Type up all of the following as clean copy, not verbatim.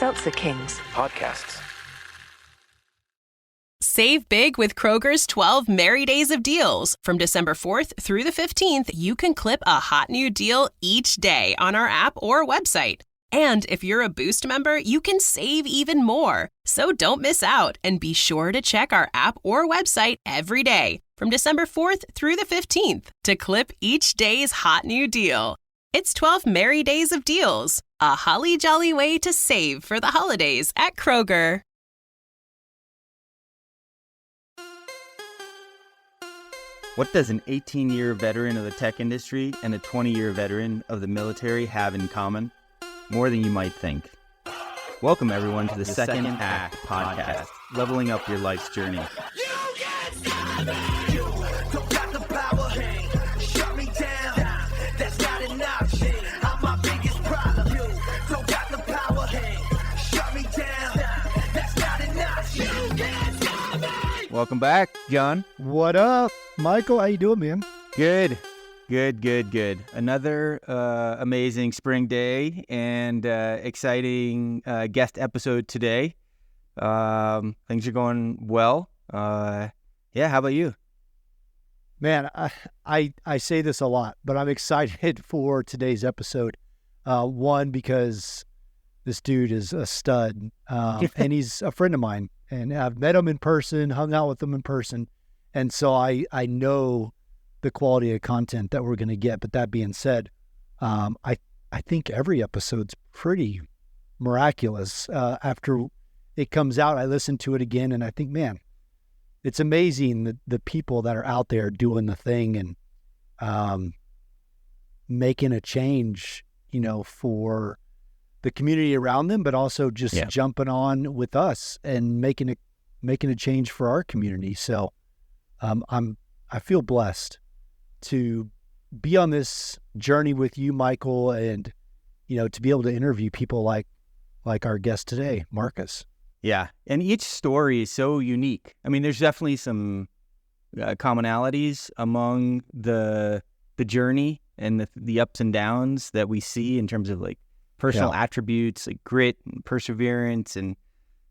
Seltzer Kings podcasts. Save big with Kroger's 12 Merry Days of Deals. From December 4th through the 15th, you can clip a hot new deal each day on our app or website. And if you're a Boost member, you can save even more. So don't miss out and be sure to check our app or website every day from December 4th through the 15th to clip each day's hot new deal. It's 12 Merry Days of Deals, a holly jolly way to save for the holidays at Kroger. What does an 18-year veteran of the tech industry and a 20-year veteran of the military have in common? More than you might think. Welcome, everyone, to the Second Act podcast, leveling up your life's journey. You can't stop me. You don't got the power. Shut me down. That's not an option. I'm my biggest problem. You don't got the power. Shut me down. That's not an option. You can't stop me. Welcome back, John. What up, Michael? How you doing, man? Good. Another amazing spring day and exciting guest episode today. Things are going well. How about you? Man, I say this a lot, but I'm excited for today's episode. One, because this dude is a stud, and he's a friend of mine, and I've met him in person, hung out with him in person, and so I know the quality of content that we're going to get. But that being said, I think every episode's pretty miraculous. After it comes out, I listen to it again, and I think, man, it's amazing the people that are out there doing the thing and making a change, for the community around them, but also just jumping on with us and making a change for our community. So I feel blessed to be on this journey with you, Michael, and, to be able to interview people like our guest today, Marcus. Yeah, and each story is so unique. I mean, there's definitely some commonalities among the journey and the ups and downs that we see in terms of like personal attributes, like grit and perseverance and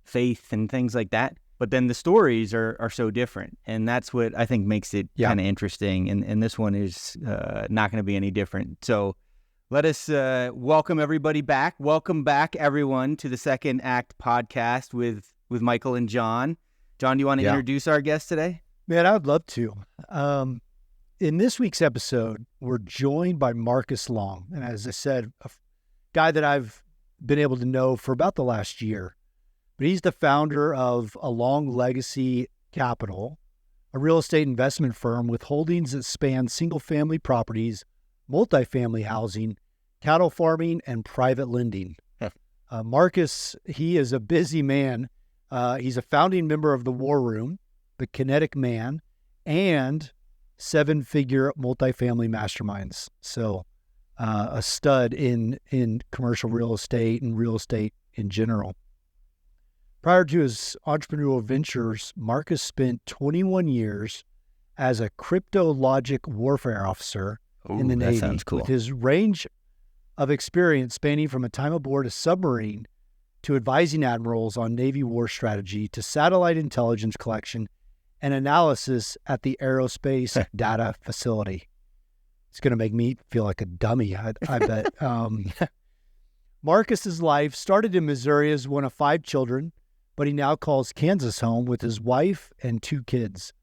faith and things like that. But then the stories are so different, and that's what I think makes it kind of interesting. And this one is not going to be any different. So let us welcome everybody back. Welcome back, everyone, to the Second Act podcast with Michael and John. John, do you want to introduce our guest today? Man, I would love to. In this week's episode, we're joined by Marcus Long. And as I said, a guy that I've been able to know for about the last year. But he's the founder of a Long Legacy Capital, a real estate investment firm with holdings that span single-family properties, multifamily housing, cattle farming, and private lending. Marcus, he is a busy man. He's a founding member of the War Room, the Kinetic Man, and seven-figure multifamily masterminds. So a stud in commercial real estate and real estate in general. Prior to his entrepreneurial ventures, Marcus spent 21 years as a Cryptologic Warfare Officer in the Navy. That sounds cool. With his range of experience spanning from a time aboard a submarine to advising admirals on Navy war strategy to satellite intelligence collection and analysis at the Aerospace Data Facility. It's going to make me feel like a dummy, I bet. Marcus's life started in Missouri as one of 5 children, but he now calls Kansas home with his wife and 2 kids.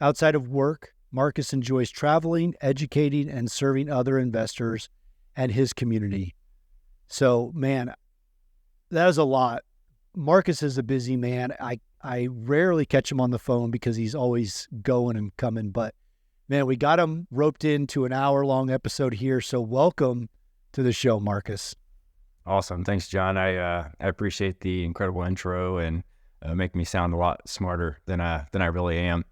Outside of work, Marcus enjoys traveling, educating, and serving other investors and his community. So, man, that is a lot. Marcus is a busy man. I rarely catch him on the phone because he's always going and coming. But, man, we got him roped into an hour-long episode here. So welcome to the show, Marcus. Awesome. Thanks, John. I appreciate the incredible intro and make me sound a lot smarter than I really am.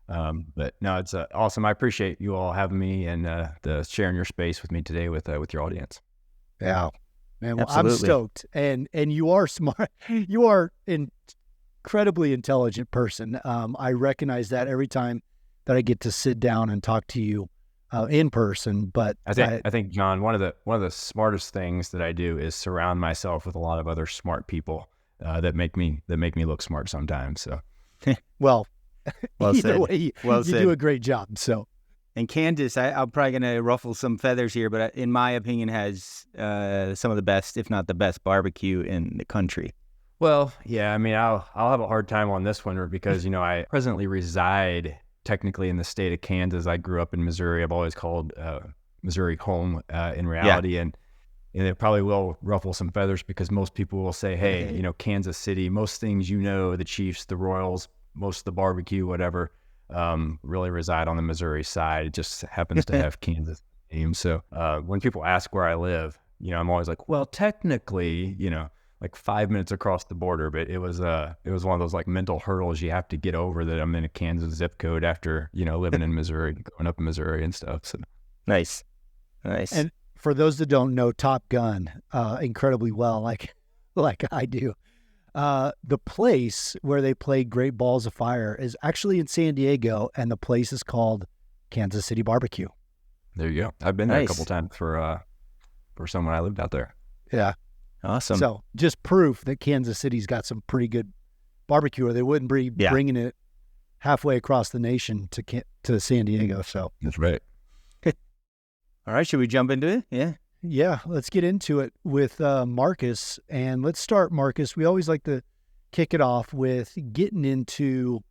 But no, it's awesome. I appreciate you all having me and the sharing your space with me today with your audience. Yeah, man. Well, Absolutely. I'm stoked, and you are smart. You are an incredibly intelligent person. I recognize that every time that I get to sit down and talk to you. in person. But I think John, one of the smartest things that I do is surround myself with a lot of other smart people that make me look smart sometimes. So, well, Well either said. way, Well you said. do a great job. So And Kansas, I'm probably going to ruffle some feathers here, but in my opinion, has some of the best, if not the best, barbecue in the country. well, yeah, I mean, I'll have a hard time on this one because I presently reside technically in the state of Kansas. I grew up in Missouri. I've always called Missouri home in reality, and it probably will ruffle some feathers because most people will say, hey, Kansas City, most things, the Chiefs, the Royals, most of the barbecue, whatever, really reside on the Missouri side. It just happens to have Kansas team. So when people ask where I live, I'm always like, well, technically, like 5 minutes across the border, but it was one of those like mental hurdles you have to get over that I'm in a Kansas zip code after, living in Missouri, growing up in Missouri and stuff. So Nice. And for those that don't know Top Gun incredibly well, like I do, the place where they play Great Balls of Fire is actually in San Diego, and the place is called Kansas City Barbecue. there you go. I've been there a Nice. couple times for someone I lived out there. Yeah. Awesome. So just proof that Kansas City's got some pretty good barbecue, or they wouldn't be bringing it halfway across the nation to San Diego. So That's right. All right, should we jump into it? Yeah. yeah, let's get into it with Marcus. And let's start, Marcus. We always like to kick it off with getting into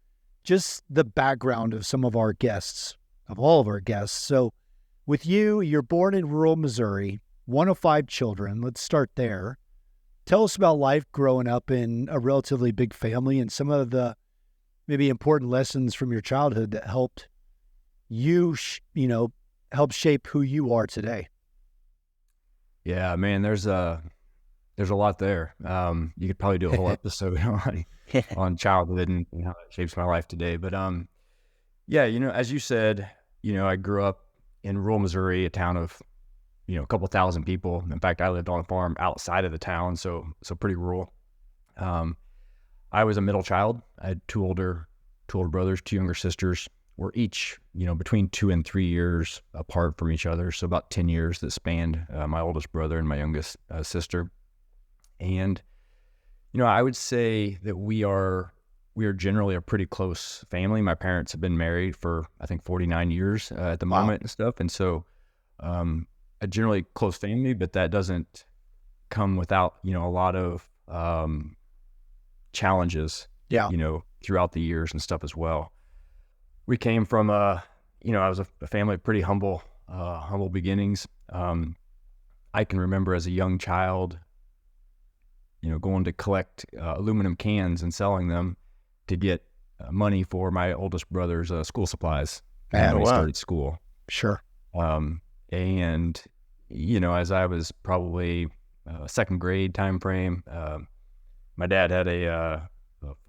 just the background of some of our guests, of all of our guests. So with you, you're born in rural Missouri, one of 5 children. Let's start there. Tell us about life growing up in a relatively big family and some of the maybe important lessons from your childhood that helped you, help shape who you are today. Yeah, man, there's a lot there. You could probably do a whole episode on childhood and how that shapes my life today. But yeah, as you said, I grew up in rural Missouri, a town of a couple thousand people. In fact, I lived on a farm outside of the town, so pretty rural. I was a middle child. I had two older brothers, 2 younger sisters. We're each, between 2 and 3 years apart from each other. So about 10 years that spanned my oldest brother and my youngest sister. And, I would say that we are generally a pretty close family. My parents have been married for, I think, 49 years at the moment and stuff. And so a generally close family, but that doesn't come without, a lot of challenges, throughout the years and stuff as well. We came from I was a family of pretty humble beginnings. I can remember as a young child, going to collect aluminum cans and selling them to get money for my oldest brother's school supplies when we started school. Sure. And, as I was probably second grade time frame, my dad had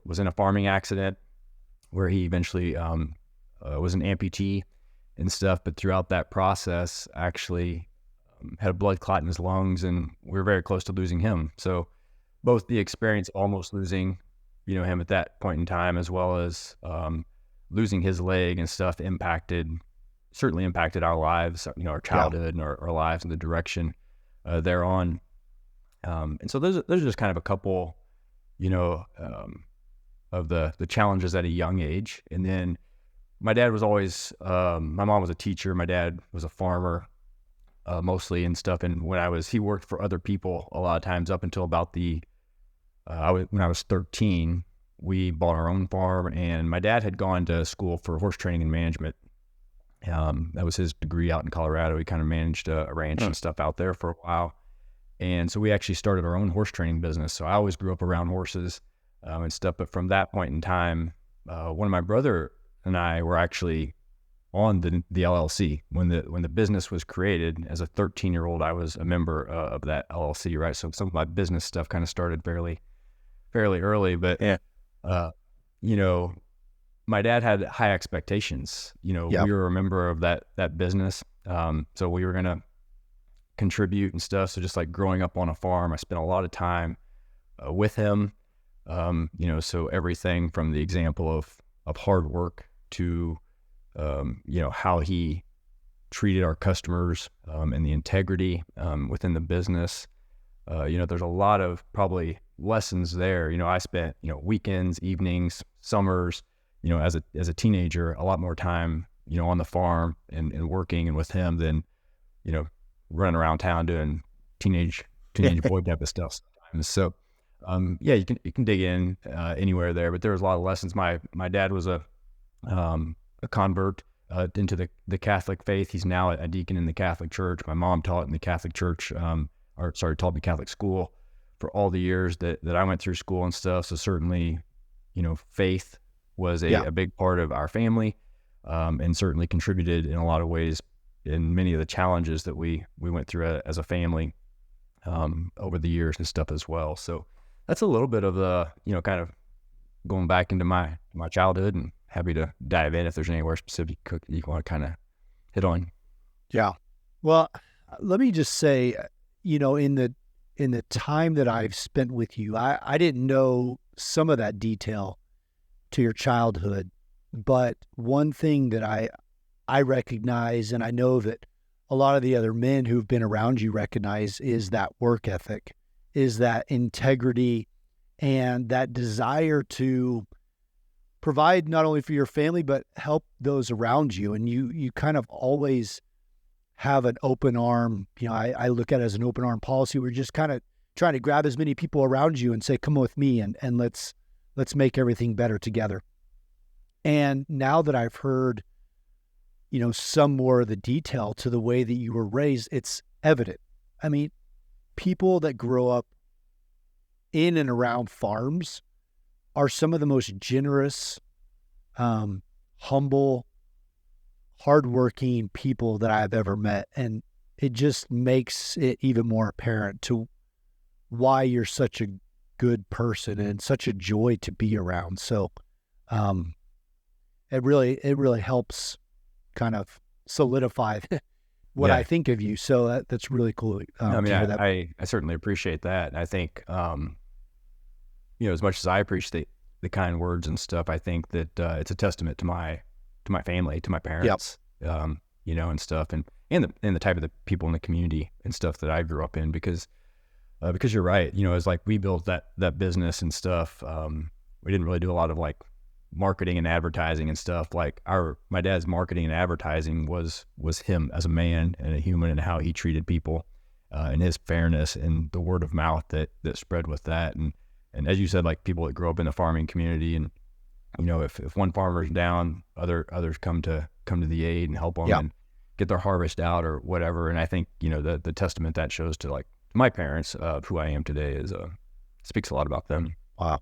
was in a farming accident where he eventually was an amputee and stuff. But throughout that process, actually had a blood clot in his lungs, and we were very close to losing him. So both the experience almost losing, him at that point in time, as well as losing his leg and stuff certainly impacted our lives, our childhood and our lives and the direction thereon. And so those are just kind of a couple, of the challenges at a young age. And then my dad was always, my mom was a teacher. My dad was a farmer, mostly and stuff. And he worked for other people a lot of times up until about when I was 13, we bought our own farm, and my dad had gone to school for horse training and management. That was his degree out in Colorado. He kind of managed a ranch and stuff out there for a while. And so we actually started our own horse training business. So I always grew up around horses and stuff. But from that point in time, one of my brother and I were actually on the LLC when the business was created. As a 13-year-old, I was a member of that LLC, right? So some of my business stuff kind of started fairly early. But my dad had high expectations. We were a member of that business, so we were gonna contribute and stuff. So just like growing up on a farm, I spent a lot of time with him. So everything from the example of hard work to how he treated our customers, and the integrity within the business. There's a lot of probably lessons there. I spent, weekends, evenings, summers, as a teenager, a lot more time, on the farm and working and with him than, running around town doing teenage boy type of stuff sometimes. So, you can dig in anywhere there, but there was a lot of lessons. My dad was a convert into the Catholic faith. He's now a deacon in the Catholic Church. My mom taught in the Catholic Church, taught the Catholic school for all the years that I went through school and stuff. So certainly, faith was a big part of our family, and certainly contributed in a lot of ways in many of the challenges that we went through as a family over the years and stuff as well. So that's a little bit of the, kind of going back into my childhood, and happy to dive in if there's anywhere specific you want to kind of hit on. Yeah. Well, let me just say, in the time that I've spent with you, I didn't know some of that detail to your childhood, but one thing that I recognize, and I know that a lot of the other men who've been around you recognize, is that work ethic, is that integrity, and that desire to provide not only for your family, but help those around you. And you kind of always have an open arm. I look at it as an open arm policy. We're just kind of trying to grab as many people around you and say, come with me and let's make everything better together. And now that I've heard, some more of the detail to the way that you were raised, it's evident. I mean, people that grow up in and around farms are some of the most generous, humble, hardworking people that I've ever met. And it just makes it even more apparent to why you're such a good person and such a joy to be around. So it really helps kind of solidify what I think of you. So that's really cool. I certainly appreciate that. And I think, as much as I appreciate the kind words and stuff, I think that it's a testament to my family, to my parents, and stuff, and the type of the people in the community and stuff that I grew up in, because you're right. It's like we built that business and stuff. We didn't really do a lot of like marketing and advertising and stuff. Like my dad's marketing and advertising was him as a man and a human, and how he treated people, and his fairness and the word of mouth that spread with that. And as you said, like people that grow up in the farming community, and if one farmer's down, others come to the aid and help them and get their harvest out or whatever. And I think the testament that shows to like my parents of who I am today is speaks a lot about them. Wow.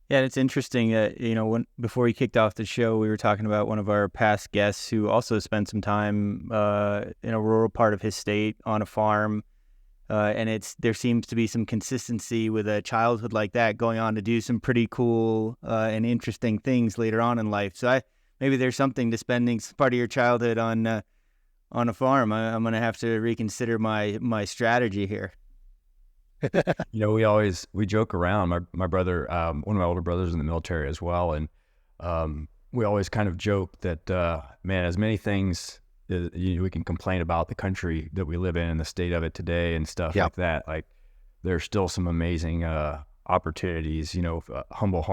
Yeah, it's interesting. Before we kicked off the show, we were talking about one of our past guests who also spent some time in a rural part of his state on a farm. And there seems to be some consistency with a childhood like that going on to do some pretty cool and interesting things later on in life. So maybe there's something to spending part of your childhood on a farm. I'm going to have to reconsider my strategy here. We joke around. My brother, one of my older brothers in the military as well, and we always kind of joke that as many things we can complain about the country that we live in and the state of it today and stuff like that. Like there's still some amazing opportunities. Humble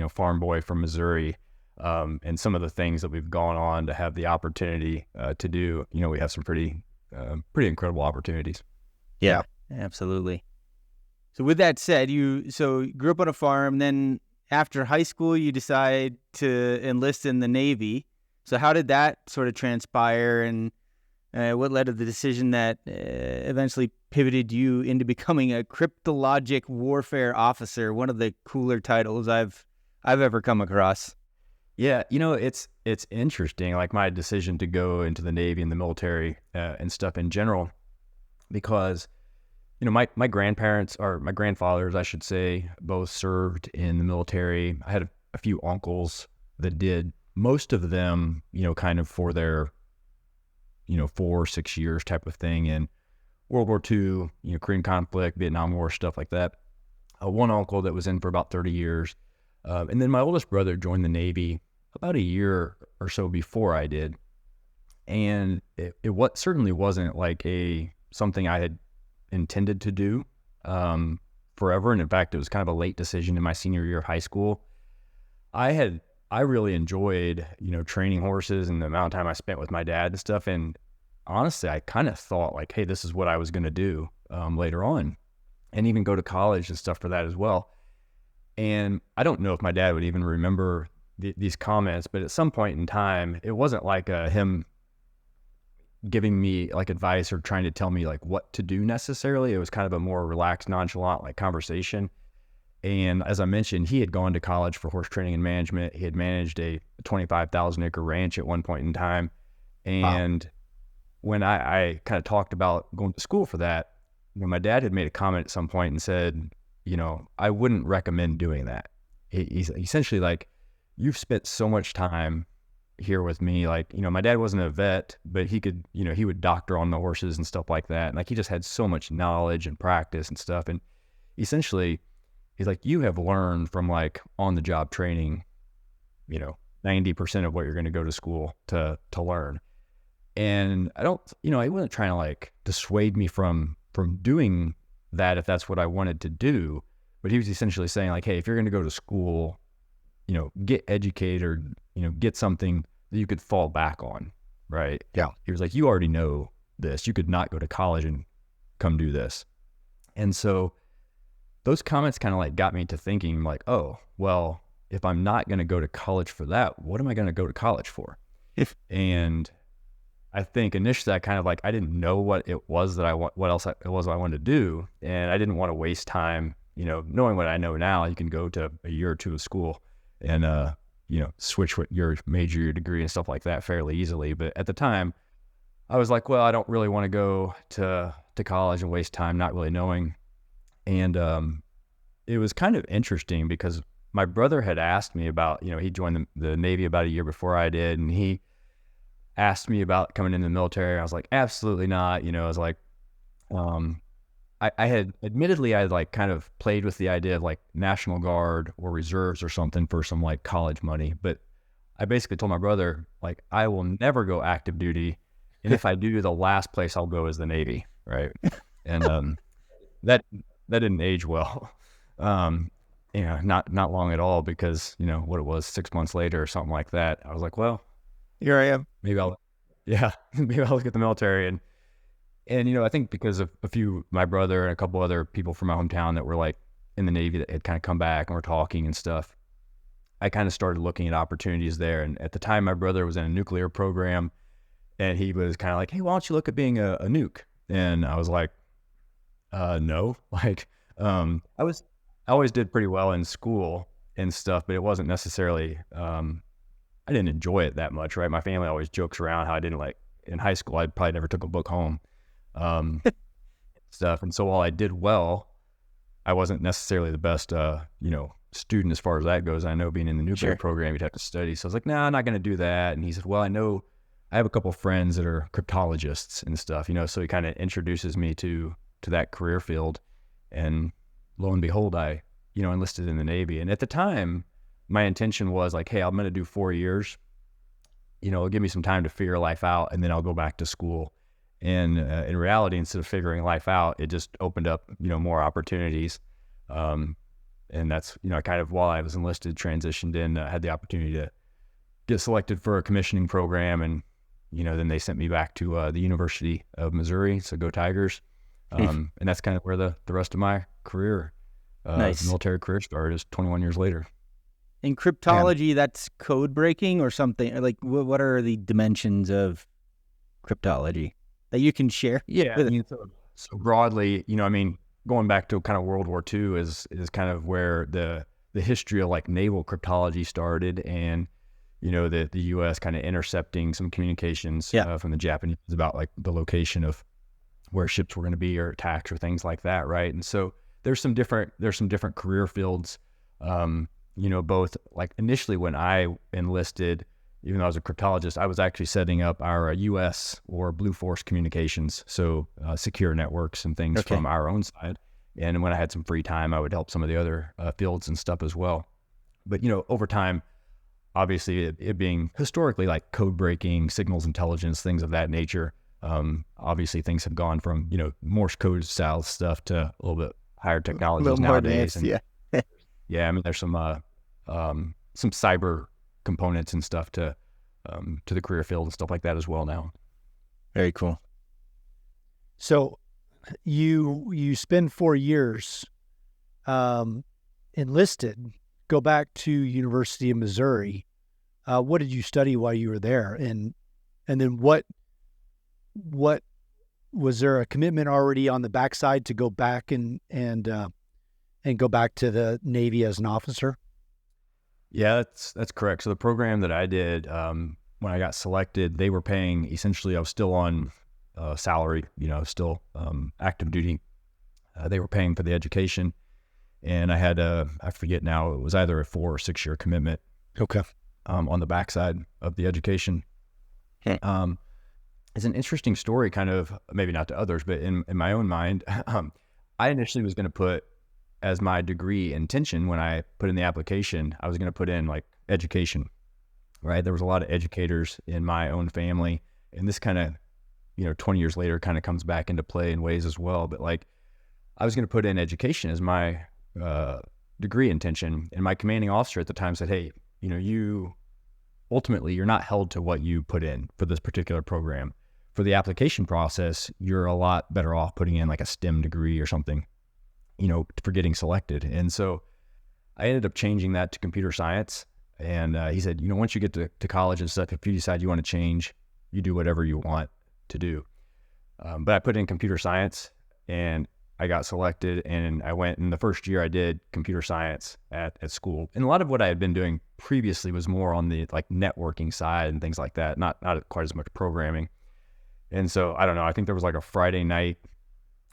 farm boy from Missouri, and some of the things that we've gone on to have the opportunity to do. We have some pretty incredible opportunities. Yeah, absolutely. So with that said, you grew up on a farm, then after high school, you decide to enlist in the Navy. So how did that sort of transpire, and what led to the decision that eventually pivoted you into becoming a Cryptologic Warfare Officer, one of the cooler titles I've ever come across? Yeah, it's interesting, like my decision to go into the Navy and the military and stuff in general, because my grandparents, or my grandfathers, I should say, both served in the military. I had a few uncles that did. Most of them, kind of for their, 4 or 6 years type of thing in World War II, Korean conflict, Vietnam War, stuff like that. One uncle that was in for about 30 years. And then my oldest brother joined the Navy about a year or so before I did. And it certainly wasn't like something I had intended to do forever. And in fact, it was kind of a late decision in my senior year of high school. I really enjoyed, training horses and the amount of time I spent with my dad and stuff. And honestly, I kind of thought like, hey, this is what I was going to do later on, and even go to college and stuff for that as well. And I don't know if my dad would even remember these comments, but at some point in time, it wasn't like him giving me like advice or trying to tell me like what to do necessarily. It was kind of a more relaxed, nonchalant like conversation. And as I mentioned, he had gone to college for horse training and management. He had managed a 25,000 acre ranch at one point in time. And when I kind of talked about going to school for that, my dad had made a comment at some point and said, I wouldn't recommend doing that. He's essentially like, you've spent so much time here with me. Like, my dad wasn't a vet, but he could, he would doctor on the horses and stuff like that. And like, he just had so much knowledge and practice and stuff. And essentially, he's like, you have learned from like on the job training, 90% of what you're going to go to school to learn. And I wasn't trying to like dissuade me from doing that if that's what I wanted to do. But he was essentially saying like, hey, if you're going to go to school, get educated or, get something that you could fall back on. Right. Yeah. He was like, you already know this. You could not go to college and come do this. And so those comments kind of like got me to thinking like, oh, well, if I'm not going to go to college for that, what am I going to go to college for? And I think initially I kind of like, I didn't know what it was that what else it was I wanted to do. And I didn't want to waste time, knowing what I know now. You can go to a year or two of school and, switch what your major, your degree and stuff like that fairly easily. But at the time I was like, well, I don't really want to go to college and waste time not really knowing. And it was kind of interesting because my brother had asked me about, he joined the Navy about a year before I did. And he asked me about coming into the military. I was like, absolutely not. I was like, I had like kind of played with the idea of like National Guard or reserves or something for some like college money. But I basically told my brother, like, I will never go active duty. And if I do, the last place I'll go is the Navy. Right. And that didn't age well. Not long at all, because, what it was 6 months later or something like that, I was like, well, here I am. Maybe I'll look at the military. And I think because of my brother and a couple other people from my hometown that were like in the Navy that had kind of come back and were talking and stuff, I kind of started looking at opportunities there. And at the time, my brother was in a nuclear program, and he was kind of like, hey, why don't you look at being a nuke? And I was like, no, like, I always did pretty well in school and stuff, but it wasn't necessarily, I didn't enjoy it that much, right? My family always jokes around how I didn't like, in high school, I probably never took a book home, stuff. And so while I did well, I wasn't necessarily the best, student as far as that goes. I know being in the nuclear program, you'd have to study. So I was like, nah, I'm not going to do that. And he said, well, I have a couple of friends that are cryptologists and stuff, so he kind of introduces me to that career field. And lo and behold, I, enlisted in the Navy. And at the time, my intention was like, hey, I'm going to do 4 years, it'll give me some time to figure life out, and then I'll go back to school. And in reality, instead of figuring life out, it just opened up, more opportunities. And that's, I kind of, while I was enlisted, transitioned in, had the opportunity to get selected for a commissioning program. And, then they sent me back to the University of Missouri. So go Tigers. And that's kind of where the rest of my career, military career started, is 21 years later. In cryptology, that's code breaking or something? Like, what are the dimensions of cryptology that you can share? Yeah. So broadly, going back to kind of World War II is kind of where the history of like naval cryptology started, and, the U.S. kind of intercepting some communications from the Japanese about like the location of where ships were going to be or attacks or things like that. Right. And so there's some different career fields, both like initially when I enlisted, even though I was a cryptologist, I was actually setting up our U.S. or Blue Force communications, so secure networks and things from our own side. And when I had some free time, I would help some of the other fields and stuff as well. But, over time, obviously it being historically like code breaking, signals intelligence, things of that nature. Obviously things have gone from, Morse code style stuff to a little bit higher technologies nowadays. Yeah. Yeah, I mean, there's some cyber components and stuff to the career field and stuff like that as well now. Very cool. So you spend 4 years enlisted, go back to University of Missouri. What did you study while you were there? And then what was there a commitment already on the backside to go back and go back to the Navy as an officer? Yeah, that's correct. So the program that I did, when I got selected, they were paying, essentially, I was still on salary, still active duty. They were paying for the education, and I had I forget now, it was either a 4 or 6 year commitment. Okay. On the backside of the education. It's an interesting story, kind of, maybe not to others, but in my own mind, I initially was going to put as my degree intention when I put in the application, I was going to put in like education, right? There was a lot of educators in my own family, and this kind of, 20 years later kind of comes back into play in ways as well. But like, I was going to put in education as my degree intention, and my commanding officer at the time said, hey, you're not held to what you put in for this particular program. For the application process, you're a lot better off putting in like a STEM degree or something, for getting selected. And so I ended up changing that to computer science. And he said, once you get to college and stuff, if you decide you want to change, you do whatever you want to do. But I put in computer science, and I got selected, and I went, and the first year I did computer science at school. And a lot of what I had been doing previously was more on the like networking side and things like that, not quite as much programming. And so, I don't know, I think there was like a Friday night,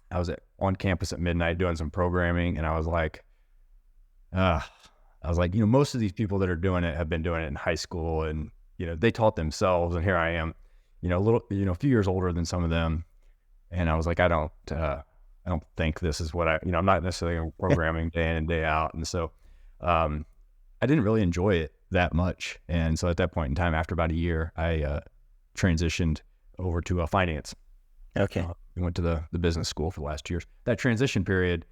I was on campus at midnight doing some programming, and I was like, most of these people that are doing it have been doing it in high school, and, they taught themselves, and here I am, a few years older than some of them. And I was like, I don't think this is what I'm not necessarily programming day in and day out. And so, I didn't really enjoy it that much. And so at that point in time, after about a year, I transitioned over to finance. Okay. We went to the business school for the last 2 years. That transition period,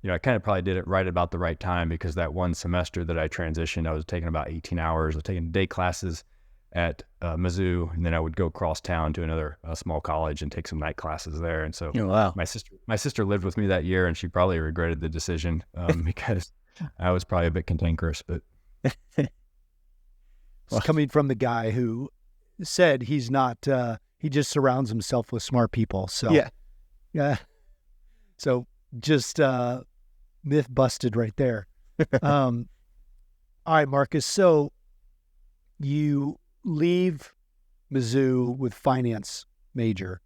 I kind of probably did it right about the right time, because that one semester that I transitioned, I was taking about 18 hours. I was taking day classes at Mizzou, and then I would go cross town to another small college and take some night classes there. And so wow. my sister lived with me that year, and she probably regretted the decision because I was probably a bit cantankerous. But coming from the guy who said he's not, he just surrounds himself with smart people. So yeah. So just myth busted right there. All right, Marcus. So you leave Mizzou with finance major,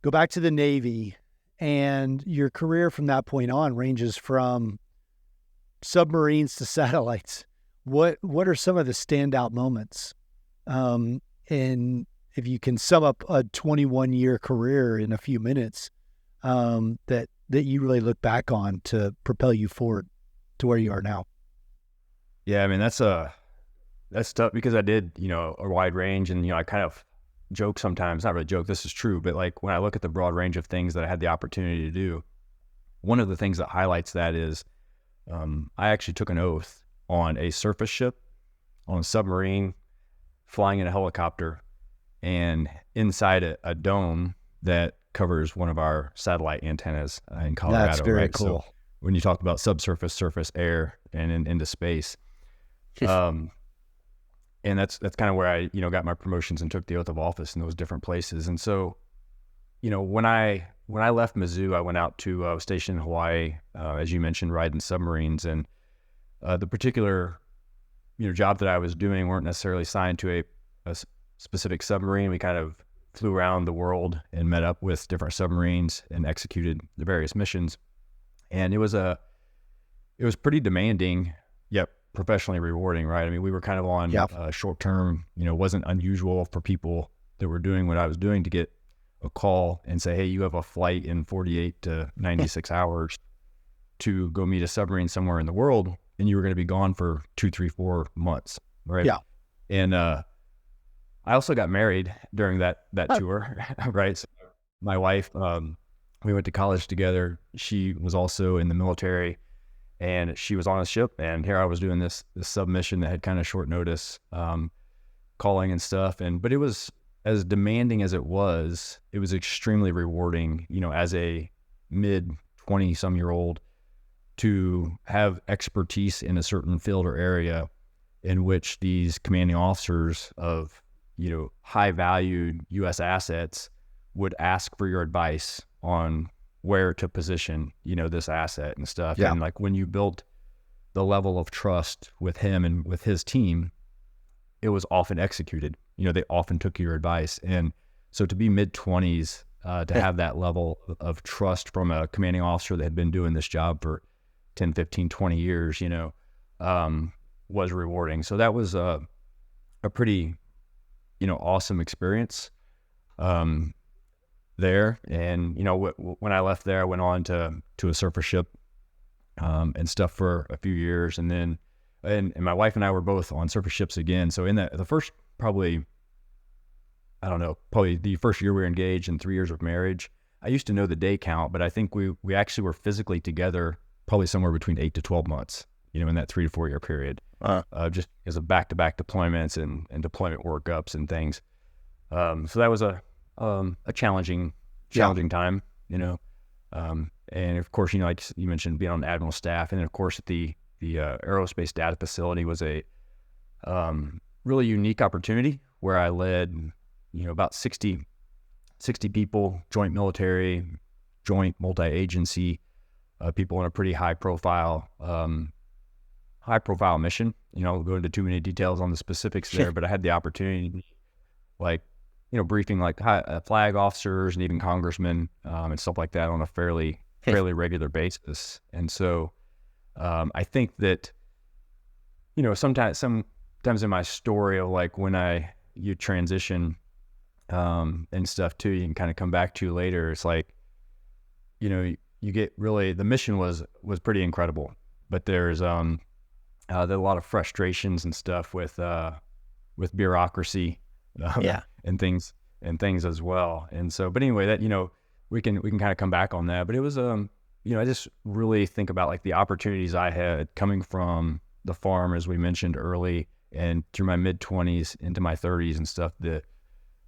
go back to the Navy, and your career from that point on ranges from submarines to satellites. What are some of the standout moments? And if you can sum up a 21-year career in a few minutes, that you really look back on to propel you forward to where you are now. Yeah, I mean, that's tough, because I did, a wide range, and, I kind of joke sometimes, not really joke, this is true, but like when I look at the broad range of things that I had the opportunity to do, one of the things that highlights that is I actually took an oath on a surface ship, on a submarine, flying in a helicopter, and inside a dome that covers one of our satellite antennas in Colorado. That's very right? cool. So when you talk about subsurface, surface, air, and into space, and that's kind of where I got my promotions and took the oath of office in those different places. And so, when I left Mizzou, I went out to I was stationed in Hawaii, as you mentioned, riding submarines, and the particular job that I was doing weren't necessarily assigned to a specific submarine. We kind of flew around the world and met up with different submarines and executed the various missions. And it was pretty demanding, yet professionally rewarding, right? I mean, we were kind of on short term, wasn't unusual for people that were doing what I was doing to get a call and say, hey, you have a flight in 48 to 96 hours to go meet a submarine somewhere in the world, and you were going to be gone for 2, 3, 4 months. right? Yeah. And I also got married during that tour, right? So my wife, we went to college together. She was also in the military, and she was on a ship. And here I was doing this submission that had kind of short notice, calling and stuff. But it was, as demanding as it was extremely rewarding, as a mid 20-some-year-old, to have expertise in a certain field or area in which these commanding officers of, high valued U.S. assets would ask for your advice on where to position, this asset and stuff. Yeah. And like when you built the level of trust with him and with his team, it was often executed. They often took your advice. And so to be mid-20s, to have that level of trust from a commanding officer that had been doing this job for 10, 15, 20 years, was rewarding. So that was a pretty, awesome experience there. And, when I left there, I went on to a surface ship and stuff for a few years. And then, and my wife and I were both on surface ships again. So in the first, probably the first year we were engaged and 3 years of marriage, I used to know the day count, but I think we actually were physically together probably somewhere between 8 to 12 months, in that 3 to 4 year period, just because of back-to-back deployments and deployment workups and things. So that was a challenging time, and of course, like you mentioned, being on the Admiral staff, and then of course at the aerospace data facility was a really unique opportunity where I led, about 60 people, joint military, joint multi-agency, people in a pretty high profile mission. I'll go into too many details on the specifics there, but I had the opportunity, briefing flag officers and even congressmen and stuff like that on a fairly regular basis. And so I think that, sometimes in my story of when you transition and stuff too, you can kind of come back to later. It's like, you get really, the mission was pretty incredible, but there's there are a lot of frustrations and stuff with bureaucracy, and things as well. And so, but anyway, that, we can kind of come back on that, but it was, I just really think about the opportunities I had coming from the farm, as we mentioned early, and through my mid 20s into my 30s and stuff, the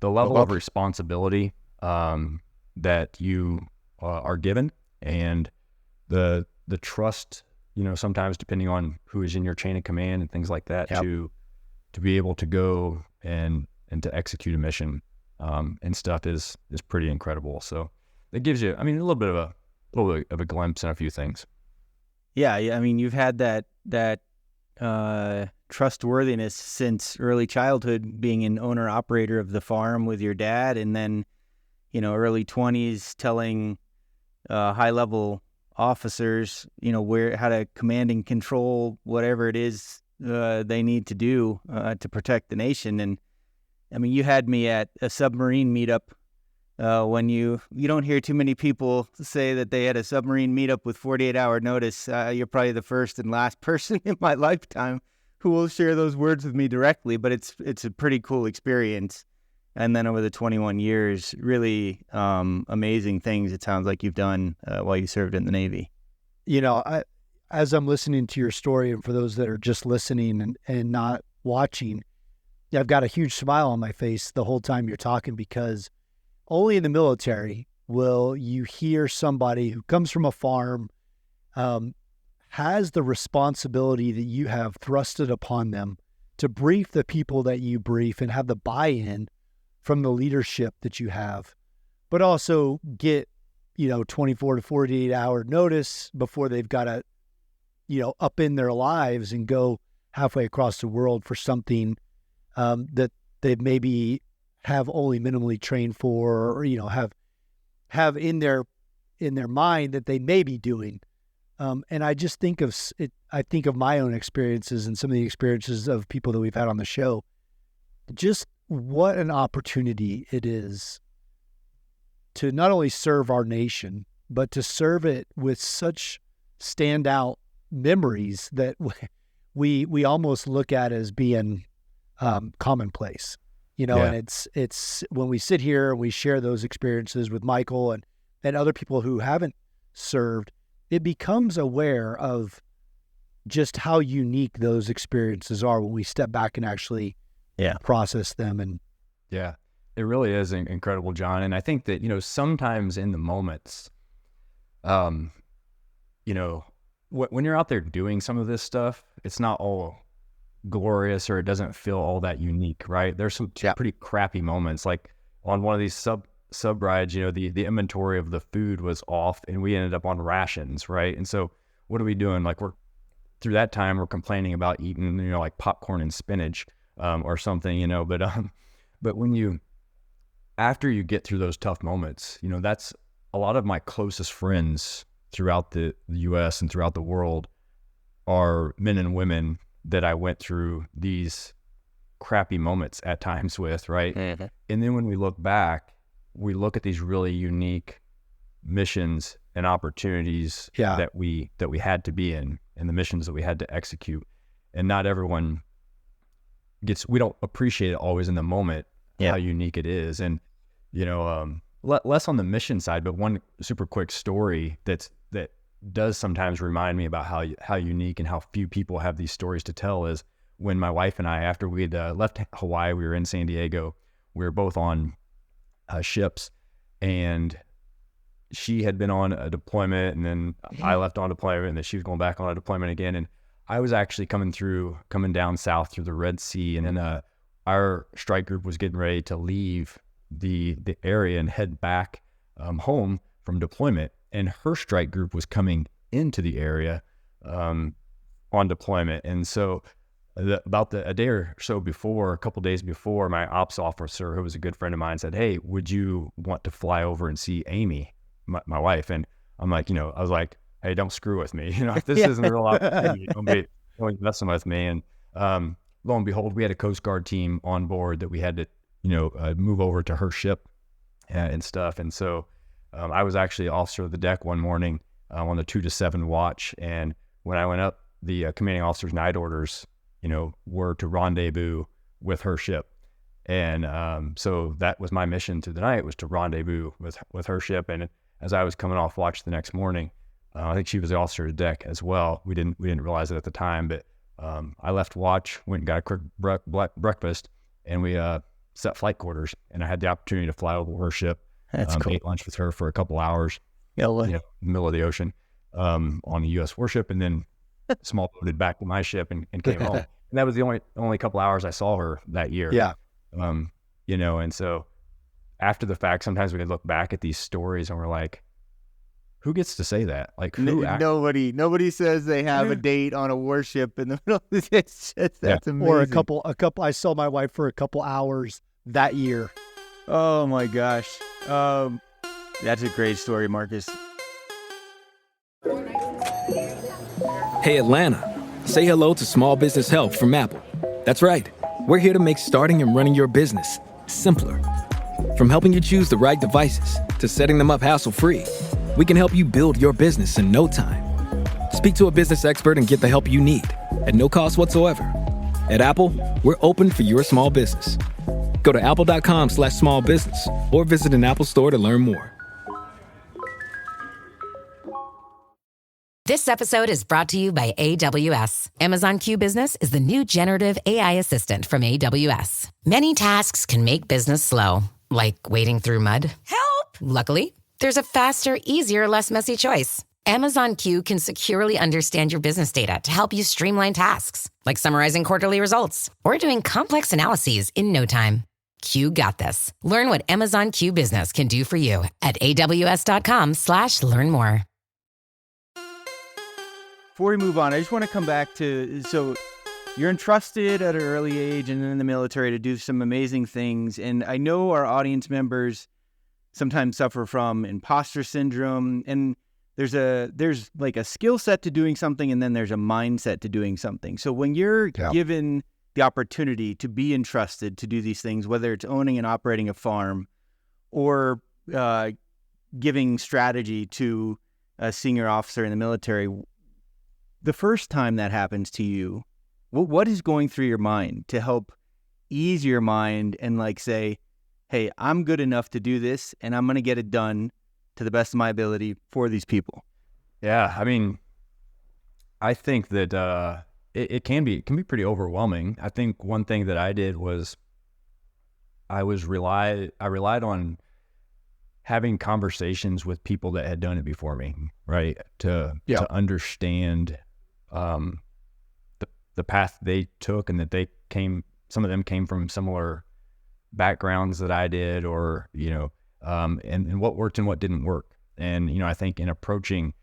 level of responsibility, that you are given, and the trust, sometimes depending on who is in your chain of command and things like that, to be able to go and to execute a mission, and stuff is pretty incredible. So it gives you, a little bit of a glimpse in a few things. Yeah. I mean, you've had that trustworthiness since early childhood, being an owner operator of the farm with your dad, and then, early 20s telling high level officers, how to command and control whatever it is they need to do to protect the nation. And you had me at a submarine meetup when you don't hear too many people say that they had a submarine meetup with 48-hour notice. You're probably the first and last person in my lifetime who will share those words with me directly, but it's a pretty cool experience. And then over the 21 years, really amazing things it sounds like you've done while you served in the Navy. As I'm listening to your story, and for those that are just listening and not watching, I've got a huge smile on my face the whole time you're talking, because only in the military will you hear somebody who comes from a farm, has the responsibility that you have thrusted upon them to brief the people that you brief and have the buy-in from the leadership that you have, but also get, 24 to 48 hour notice before they've got to, up in their lives and go halfway across the world for something that they maybe have only minimally trained for, or, have in their mind that they may be doing. And I just think of it. I think of my own experiences and some of the experiences of people that we've had on the show. Just what an opportunity it is to not only serve our nation, but to serve it with such standout memories that we almost look at as being commonplace, and it's when we sit here and we share those experiences with Michael and other people who haven't served, it becomes aware of just how unique those experiences are when we step back and actually process them. And yeah, it really is incredible, John. And I think that, sometimes in the moments, when you're out there doing some of this stuff, it's not all glorious, or it doesn't feel all that unique, right? There's some pretty crappy moments. Like on one of these sub rides, the inventory of the food was off and we ended up on rations, right? And so what are we doing? Like through that time, we're complaining about eating, like popcorn and spinach, or something, but after you get through those tough moments, that's a lot of my closest friends throughout the U.S. and throughout the world are men and women that I went through these crappy moments at times with, right? Mm-hmm. And then when we look back, we look at these really unique missions and opportunities that we had to be in, and the missions that we had to execute. And not everyone we don't appreciate it always in the moment, how unique it is. And, less on the mission side, but one super quick story that does sometimes remind me about how unique and how few people have these stories to tell is when my wife and I, after we'd left Hawaii, we were in San Diego, we were both on ships, and she had been on a deployment, and then I left on deployment, and then she was going back on a deployment again. And I was actually coming down south through the Red Sea, and then our strike group was getting ready to leave the area and head back home from deployment. And her strike group was coming into the area on deployment. And so a day or so before, a couple days before, my ops officer, who was a good friend of mine, said, "Hey, would you want to fly over and see Amy, my wife?" And I'm like, I was like, "Hey, don't screw with me. This isn't a real opportunity. Don't be messing with me." And lo and behold, we had a Coast Guard team on board that we had to, move over to her ship and stuff. And so I was actually officer of the deck one morning on the 2 to 7 watch. And when I went up, the commanding officer's night orders, were to rendezvous with her ship. And so that was my mission through the night, was to rendezvous with her ship. And as I was coming off watch the next morning, I think she was the officer of the deck as well. We didn't realize it at the time, but I left watch, went and got a quick breakfast, and we set flight quarters. And I had the opportunity to fly over her ship. That's cool. Ate lunch with her for a couple hours, in the middle of the ocean, on a U.S. warship, and then small boated back to my ship and came home. And that was the only couple hours I saw her that year. Yeah. And so after the fact, sometimes we can look back at these stories and we're like, who gets to say that? Like, nobody says they have a date on a warship in the middle. That's amazing. Or a couple. I saw my wife for a couple hours that year. Oh my gosh. That's a great story, Marcus. Hey, Atlanta. Say hello to Small Business Help from Apple. That's right. We're here to make starting and running your business simpler. From helping you choose the right devices to setting them up hassle-free, we can help you build your business in no time. Speak to a business expert and get the help you need at no cost whatsoever. At Apple, we're open for your small business. Go to apple.com/small business or visit an Apple store to learn more. This episode is brought to you by AWS. Amazon Q Business is the new generative AI assistant from AWS. Many tasks can make business slow, like wading through mud. Help! Luckily, there's a faster, easier, less messy choice. Amazon Q can securely understand your business data to help you streamline tasks, like summarizing quarterly results or doing complex analyses in no time. Q got this. Learn what Amazon Q Business can do for you at aws.com/learn more. Before we move on, I just want to come back to, so you're entrusted at an early age and in the military to do some amazing things. And I know our audience members sometimes suffer from imposter syndrome, and there's like a skill set to doing something, and then there's a mindset to doing something. So when you're given the opportunity to be entrusted to do these things, whether it's owning and operating a farm or giving strategy to a senior officer in the military, the first time that happens to you, what is going through your mind to help ease your mind and like say, hey, I'm good enough to do this and I'm going to get it done to the best of my ability for these people? Yeah, I mean, I think that it can be pretty overwhelming. I think one thing that I did was I relied on having conversations with people that had done it before me, right? To understand the path they took, and that some of them came from similar backgrounds that I did, or, and what worked and what didn't work. And, I think in approaching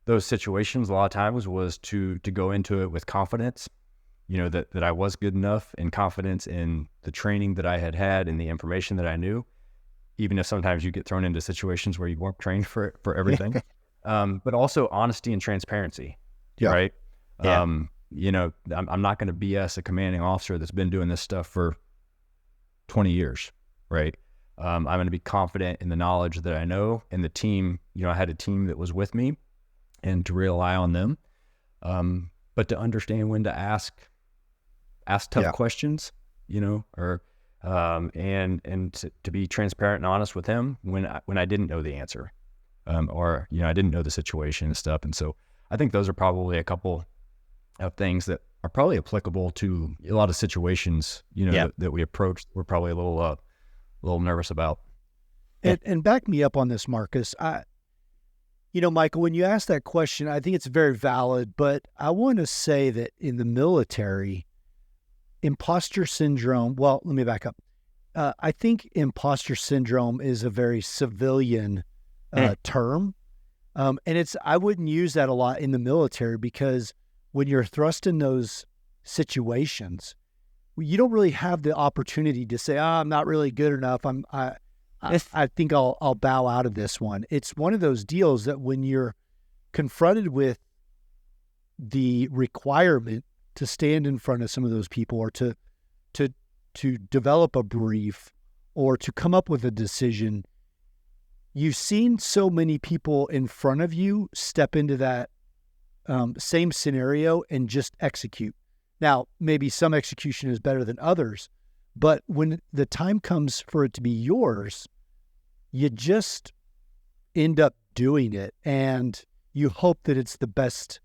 those situations, a lot of times was to go into it with confidence, that I was good enough, and confidence in the training that I had and the information that I knew, even if sometimes you get thrown into situations where you weren't trained for everything. But also honesty and transparency, right? Yeah. I'm not going to BS a commanding officer that's been doing this stuff for 20 years, right? I'm going to be confident in the knowledge that I know, and the team, I had a team that was with me, and to rely on them. But to understand when to ask tough questions, or and to be transparent and honest with him when I didn't know the answer, or I didn't know the situation and stuff. And so I think those are probably a couple of things that are probably applicable to a lot of situations, that we approached. We're probably a little nervous about. And back me up on this, Marcus. Michael, when you ask that question, I think it's very valid, but I want to say that in the military, imposter syndrome, well, let me back up. I think imposter syndrome is a very civilian term. And I wouldn't use that a lot in the military, because when you're thrust in those situations, you don't really have the opportunity to say, I'm not really good enough. I think I'll bow out of this one. It's one of those deals that when you're confronted with the requirement to stand in front of some of those people, or to develop a brief, or to come up with a decision, you've seen so many people in front of you step into that same scenario and just execute. Now, maybe some execution is better than others, but when the time comes for it to be yours, you just end up doing it, and you hope that it's the best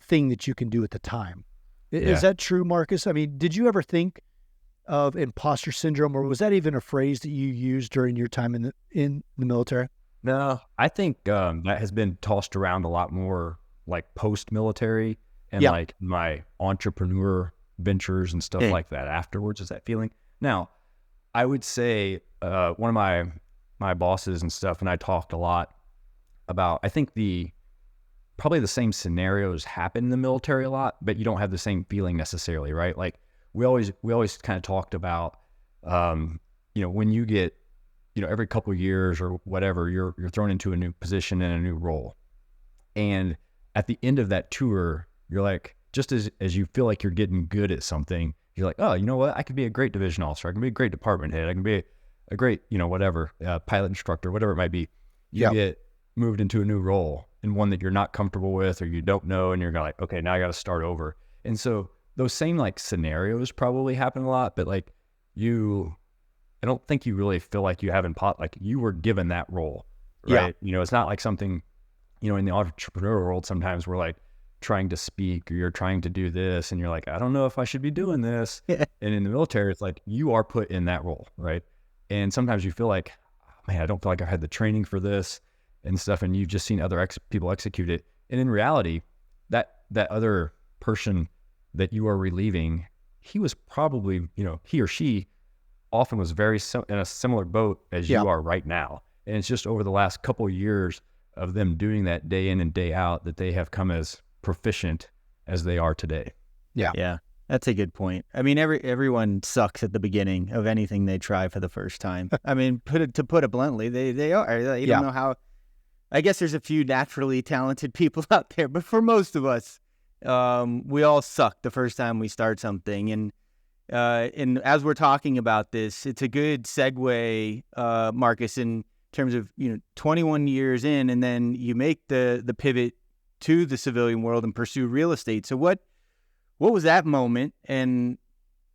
thing that you can do at the time. Is that true, Marcus? I mean, did you ever think of imposter syndrome, or was that even a phrase that you used during your time in the military? No, I think that has been tossed around a lot more, like post-military, and like my entrepreneur ventures and stuff like that afterwards, is that feeling. Now, I would say one of my bosses and stuff, and I talked a lot about, I think probably the same scenarios happen in the military a lot, but you don't have the same feeling necessarily, right? Like we always kind of talked about, when you get, every couple of years or whatever, you're thrown into a new position and a new role. And at the end of that tour, you're like, just as you feel like you're getting good at something, you're like, oh, you know what? I could be a great division officer. I can be a great department head. I can be a great, whatever, pilot instructor, whatever it might be. You get moved into a new role, and one that you're not comfortable with, or you don't know, and you're like, okay, now I got to start over. And so those same like scenarios probably happen a lot, but like I don't think you really feel like you haven't like you were given that role, right? It's not like something, in the entrepreneurial world, sometimes we're like trying to speak, or you're trying to do this, and you're like, I don't know if I should be doing this. And in the military, it's like you are put in that role, right? And sometimes you feel like, oh, man, I don't feel like I had the training for this and stuff, and you've just seen other people execute it. And in reality, that other person that you are relieving, he was probably, he or she often was very in a similar boat as you are right now. And it's just over the last couple of years of them doing that day in and day out that they have come as proficient as they are today. Yeah. That's a good point. I mean, everyone sucks at the beginning of anything they try for the first time. I mean, to put it bluntly, they are. You don't know how. I guess there's a few naturally talented people out there, but for most of us, we all suck the first time we start something. And as we're talking about this, it's a good segue, Marcus, in terms of 21 years in, and then you make the pivot to the civilian world and pursue real estate. So what what was that moment and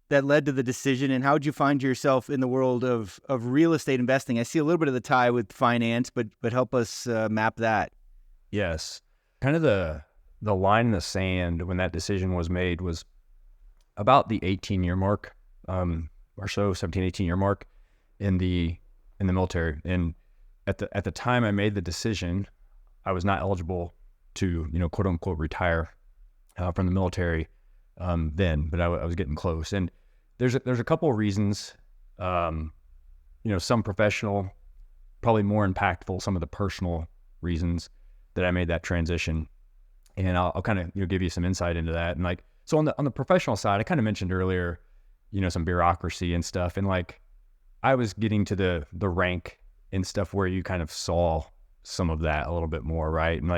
that led to the decision, and how did you find yourself in the world of real estate investing? I see a little bit of the tie with finance, but help us map that. Yes. Kind of the line in the sand when that decision was made was about the 18-year mark, or so, 17, 18-year mark in the military. And at the time I made the decision, I was not eligible to, quote unquote, retire from the military then, but I was getting close. And there's a couple of reasons, some professional, probably more impactful, some of the personal reasons that I made that transition. And I'll kind of give you some insight into that. And so on the professional side, I kind of mentioned earlier, some bureaucracy and stuff. And I was getting to the rank and stuff where you kind of saw some of that a little bit more, right? And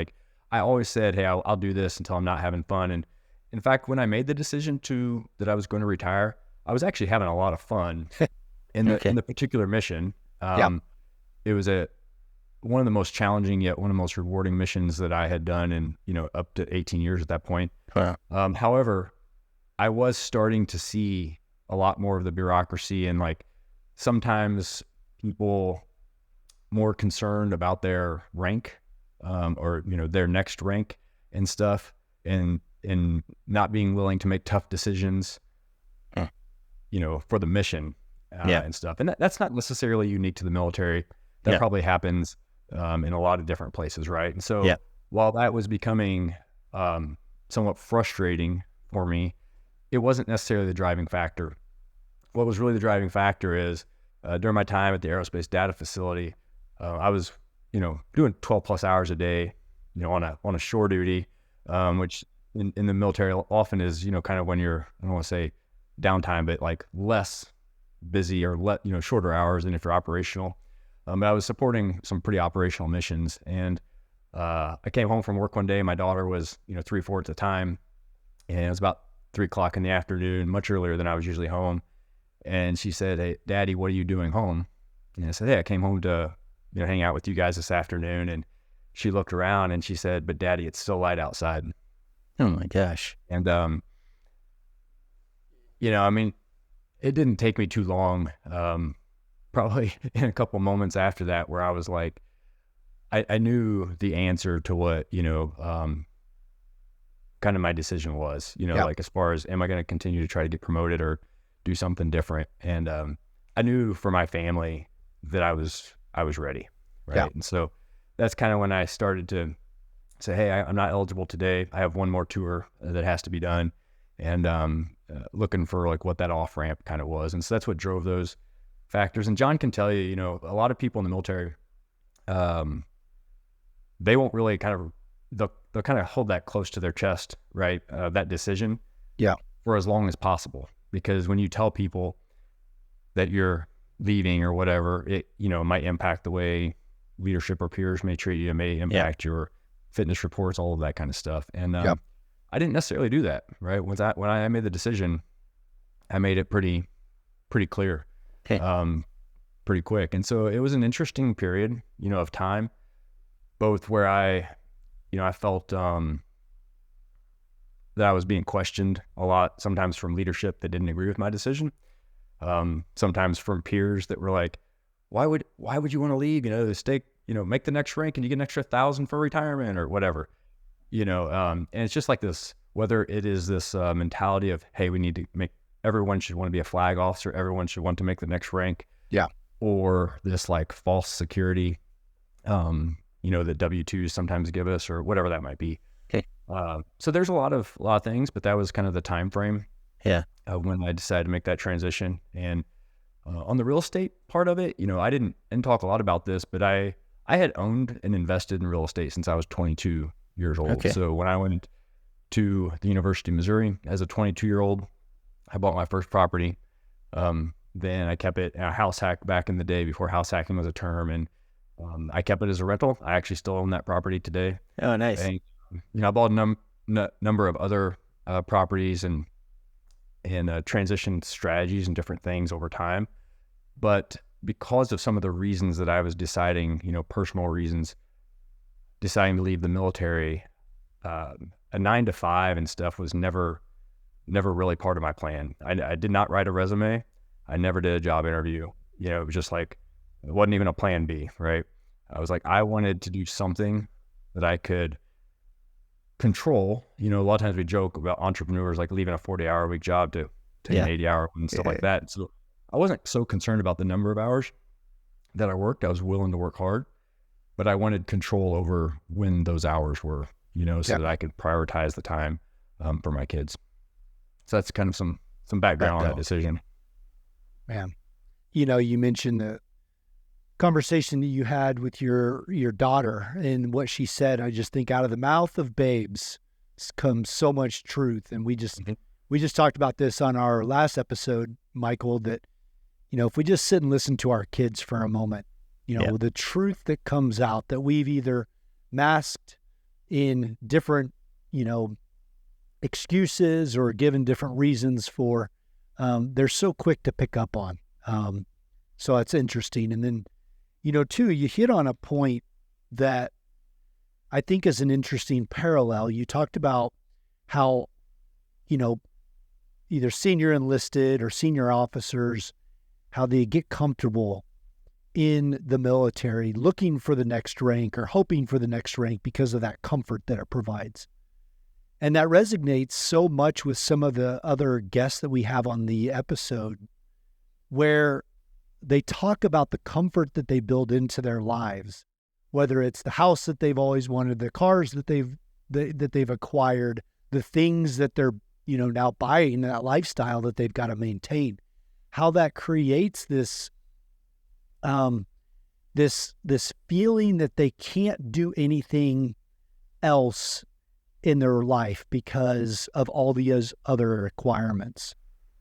I always said, hey, I'll do this until I'm not having fun. And in fact, when I made the decision that I was going to retire, I was actually having a lot of fun in the particular mission. It was one of the most challenging yet one of the most rewarding missions that I had done in, up to 18 years at that point. Wow. However, I was starting to see a lot more of the bureaucracy and sometimes people more concerned about their rank, or, their next rank and stuff, and not being willing to make tough decisions, for the mission and stuff. And that's not necessarily unique to the military. That probably happens in a lot of different places, right? And so while that was becoming somewhat frustrating for me, it wasn't necessarily the driving factor. What was really the driving factor is during my time at the Aerospace Data Facility, I was, doing 12 plus hours a day, on a shore duty, which in the military often is, kind of when you're, I don't want to say downtime, but less busy or shorter hours than if you're operational. But I was supporting some pretty operational missions, and I came home from work one day. My daughter was, 3-4 at the time, and it was about 3:00 in the afternoon, much earlier than I was usually home. And she said, "Hey, Daddy, what are you doing home?" And I said, "Hey, I came home to, hang out with you guys this afternoon." And she looked around and she said, "But Daddy, it's still light outside." Oh my gosh. And, it didn't take me too long, probably in a couple moments after that, where I was like, I knew the answer to what, kind of my decision was, as far as, am I going to continue to try to get promoted or do something different? And I knew for my family that I was ready, right? Yeah. And so that's kind of when I started to say, hey, I'm not eligible today. I have one more tour that has to be done, and looking for what that off ramp kind of was. And so that's what drove those factors. And John can tell you, a lot of people in the military, they won't really they'll kind of hold that close to their chest, right? That decision, for as long as possible, because when you tell people that you're leaving or whatever, it might impact the way leadership or peers may treat you. It may impact your fitness reports, all of that kind of stuff. And I didn't necessarily do that, right? When I made the decision, I made it pretty clear, pretty quick. And so it was an interesting period, of time, both where I felt that I was being questioned a lot, sometimes from leadership that didn't agree with my decision, sometimes from peers that were like, why would you want to leave? Stay, make the next rank and you get an extra 1,000 for retirement or whatever, and it's just like this, whether it is this mentality of, hey, we need to everyone should want to be a flag officer, everyone should want to make the next rank, or this false security, that W-2s sometimes give us, or whatever that might be. So there's a lot of things, but that was kind of the time frame when I decided to make that transition. And on the real estate part of it, I didn't talk a lot about this, but I had owned and invested in real estate since I was 22 years old. So when I went to the University of Missouri as a 22-year-old, I bought my first property. Then I kept it a house hack back in the day before house hacking was a term, and I kept it as a rental. I actually still own that property today. Oh, nice. And, I bought a number of other properties and transition strategies and different things over time. But because of some of the reasons that I was deciding, personal reasons, deciding to leave the military, a 9 to 5 and stuff was never never really part of my plan. I did not write a resume. I never did a job interview. It was just like, it wasn't even a plan B, right? I was like, I wanted to do something that I could control. A lot of times we joke about entrepreneurs like leaving a 40-hour-a-week job to take an 80-hour and stuff like that. So I wasn't so concerned about the number of hours that I worked. I was willing to work hard, but I wanted control over when those hours were, so that I could prioritize the time for my kids. So that's kind of some background on that decision. Man, you mentioned the conversation that you had with your daughter and what she said. I just think out of the mouth of babes comes so much truth. And we just talked about this on our last episode, Michael, that, if we just sit and listen to our kids for a moment, the truth that comes out that we've either masked in different, excuses or given different reasons for, they're so quick to pick up on. So it's interesting. And then, too, you hit on a point that I think is an interesting parallel. You talked about how, either senior enlisted or senior officers, how they get comfortable in the military, looking for the next rank or hoping for the next rank because of that comfort that it provides. And that resonates so much with some of the other guests that we have on the episode, where they talk about the comfort that they build into their lives, whether it's the house that they've always wanted, the cars that they've acquired, the things that they're, now buying, that lifestyle that they've got to maintain, how that creates this feeling that they can't do anything else in their life because of all the other requirements.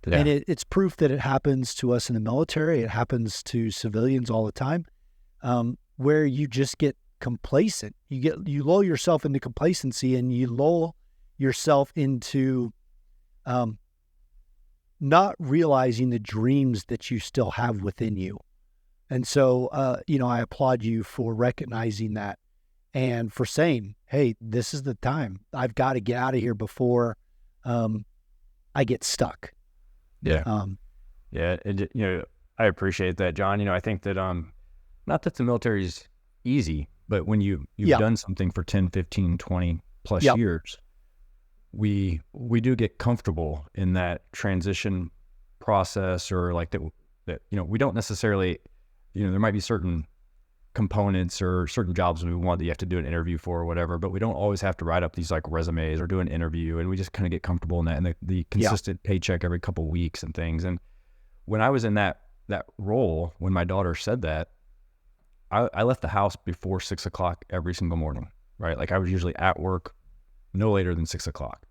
Yeah. And it's proof that it happens to us in the military. It happens to civilians all the time, where you just get complacent. You lull yourself into complacency, and you lull yourself into not realizing the dreams that you still have within you. And so, I applaud you for recognizing that and for saying, hey, this is the time. I've got to get out of here before I get stuck. Yeah. I appreciate that, John. I think that, not that the military is easy, but when you've done something for 10, 15, 20 plus years, we do get comfortable in that transition process, or like that, we don't necessarily, there might be certain components or certain jobs we want that you have to do an interview for or whatever, but we don't always have to write up these like resumes or do an interview, and we just kind of get comfortable in that, and the consistent paycheck every couple of weeks and things. And when I was in that role, when my daughter said that, I left the house before 6 o'clock every single morning, right? Like I was usually at work no later than 6 o'clock.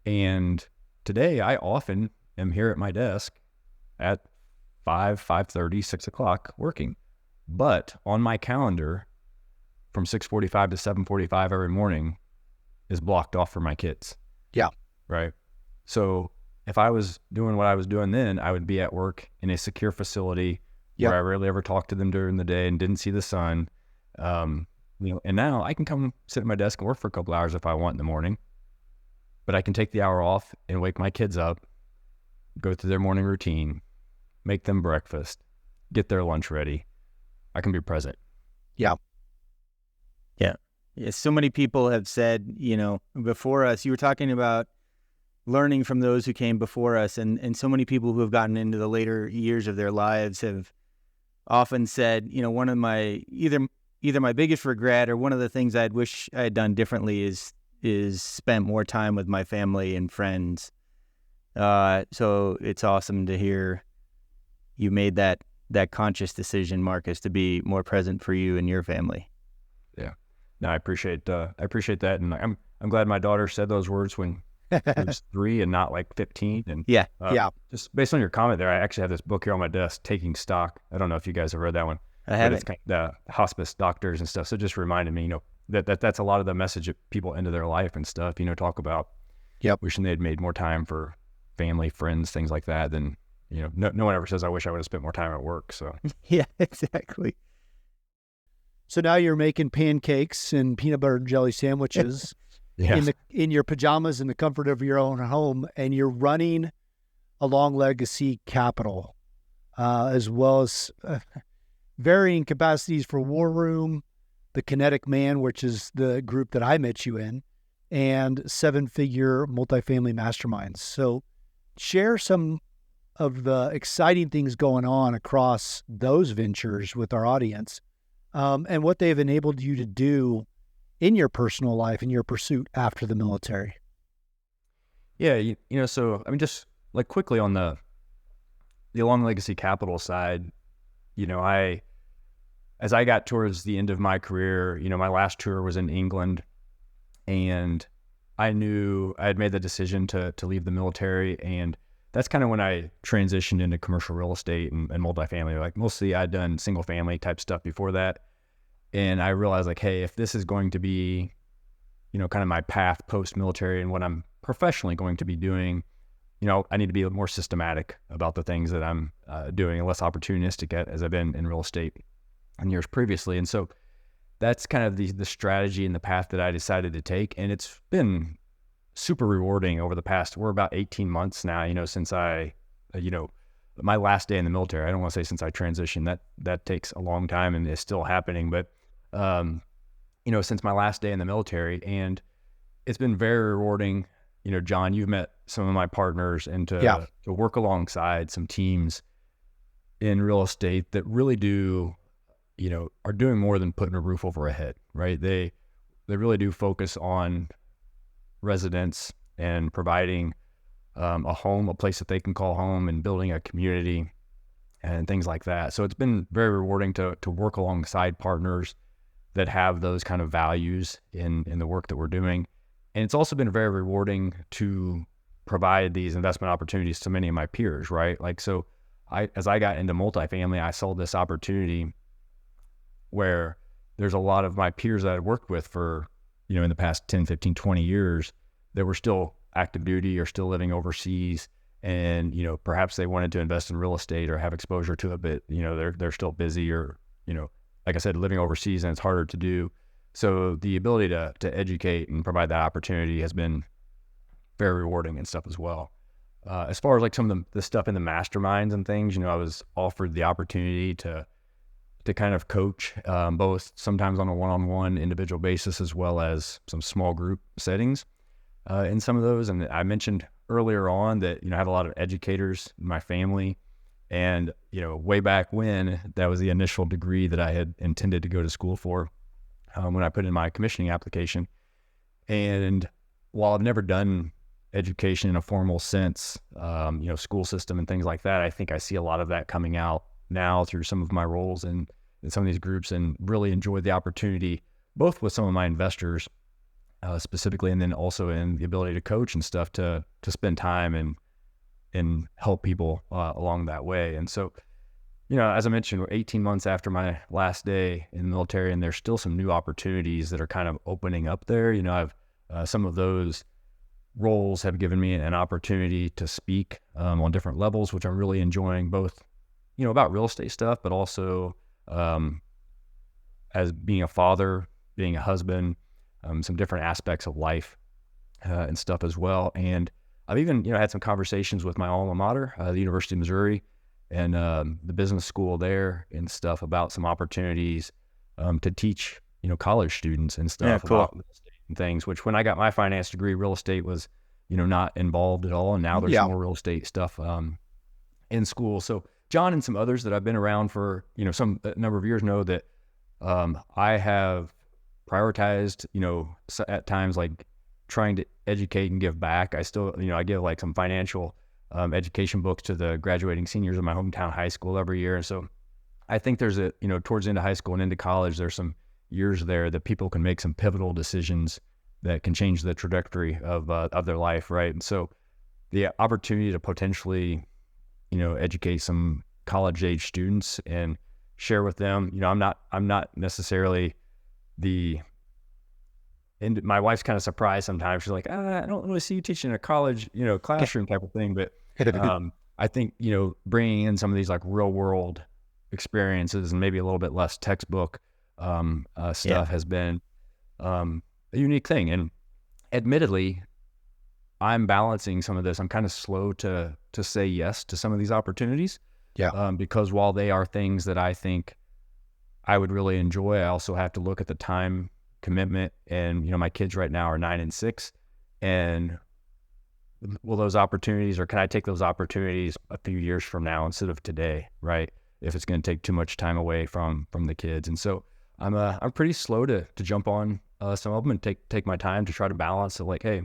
And today I often am here at my desk at 5:30, 6 o'clock working. But on my calendar, from 6:45 to 7:45 every morning is blocked off for my kids. Yeah. Right. So if I was doing what I was doing then, I would be at work in a secure facility where I rarely ever talked to them during the day and didn't see the sun. And now I can come sit at my desk and work for a couple hours if I want in the morning, but I can take the hour off and wake my kids up, go through their morning routine, make them breakfast, get their lunch ready. I can be present. Yeah. So many people have said, before us, you were talking about learning from those who came before us, and so many people who have gotten into the later years of their lives have often said, one of my, either my biggest regret or one of the things I'd wish I had done differently is spent more time with my family and friends. So it's awesome to hear you made that conscious decision, Marcus, to be more present for you and your family. Yeah. No, I appreciate that. And I'm glad my daughter said those words when she was 3 and not like 15. And just based on your comment there, I actually have this book here on my desk, Taking Stock. I don't know if you guys have read that one. I haven't. It's kind of the hospice doctors and stuff. So it just reminded me, that's a lot of the message that people into their life and stuff, talk about wishing they had made more time for family, friends, things like that. Then, no one ever says, I wish I would have spent more time at work. So yeah, exactly. So now you're making pancakes and peanut butter and jelly sandwiches. in your pajamas in the comfort of your own home, and you're running a long legacy capital, as well as varying capacities for War Room, the Kinetic Man, which is the group that I met you in, and 7-figure multifamily masterminds. So share some of the exciting things going on across those ventures with our audience, and what they've enabled you to do in your personal life, in your pursuit after the military. Yeah, so I mean, just like quickly on the long legacy capital side, as I got towards the end of my career, my last tour was in England, and I knew I had made the decision to leave the military, and that's kind of when I transitioned into commercial real estate and multifamily. Like mostly I'd done single family type stuff before that. And I realized like, hey, if this is going to be, kind of my path post-military and what I'm professionally going to be doing, I need to be more systematic about the things that I'm doing and less opportunistic as I've been in real estate in years previously. And so that's kind of the strategy and the path that I decided to take. And it's been super rewarding over the past, we're about 18 months now, since I, my last day in the military. I don't want to say since I transitioned, that takes a long time and is still happening, but, since my last day in the military, and it's been very rewarding. John, you've met some of my partners, and to work alongside some teams in real estate that really do, are doing more than putting a roof over a head, right? They really do focus on residents and providing a home, a place that they can call home, and building a community and things like that. So it's been very rewarding to work alongside partners that have those kind of values in the work that we're doing. And it's also been very rewarding to provide these investment opportunities to many of my peers, right? Like, so as I got into multifamily, I saw this opportunity where there's a lot of my peers that I worked with for, in the past 10, 15, 20 years that were still active duty or still living overseas. And, perhaps they wanted to invest in real estate or have exposure to it, but, they're still busy or, like I said, living overseas, and it's harder to do. So the ability to educate and provide that opportunity has been very rewarding and stuff as well. As far as like some of the stuff in the masterminds and things, I was offered the opportunity to kind of coach, both sometimes on a one-on-one individual basis, as well as some small group settings in some of those. And I mentioned earlier on that, I have a lot of educators in my family, and, way back when, that was the initial degree that I had intended to go to school for when I put in my commissioning application. And while I've never done education in a formal sense, school system and things like that, I think I see a lot of that coming out now through some of my roles in some of these groups, and really enjoyed the opportunity, both with some of my investors specifically, and then also in the ability to coach and stuff, to spend time and help people along that way. And so, as I mentioned, we're 18 months after my last day in the military, and there's still some new opportunities that are kind of opening up there. I've some of those roles have given me an opportunity to speak on different levels, which I'm really enjoying, both, about real estate stuff, but also as being a father, being a husband, some different aspects of life and stuff as well. And I've even, had some conversations with my alma mater, the University of Missouri, and the business school there and stuff, about some opportunities to teach, college students and stuff about real estate and things, which when I got my finance degree, real estate was, not involved at all. And now there's more real estate stuff in school. So John and some others that I've been around for, some number of years know that I have prioritized, at times, like trying to educate and give back. I still, I give like some financial education books to the graduating seniors of my hometown high school every year. And so I think there's towards the end of high school and into college, there's some years there that people can make some pivotal decisions that can change the trajectory of their life, right? And so the opportunity to potentially, educate some college age students and share with them, I'm not necessarily and my wife's kind of surprised sometimes. She's like, I don't really see you teaching in a college, classroom type of thing. But I think, bringing in some of these like real world experiences and maybe a little bit less textbook stuff has been a unique thing. admittedly, I'm balancing some of this. I'm kind of slow to say yes to some of these opportunities. Yeah. Because while they are things that I think I would really enjoy, I also have to look at the time commitment. And, my kids right now are 9 and 6. And will those opportunities, or can I take those opportunities a few years from now instead of today, right? If it's going to take too much time away from the kids. And so I'm pretty slow to jump on some of them and take my time to try to balance it. Like, hey,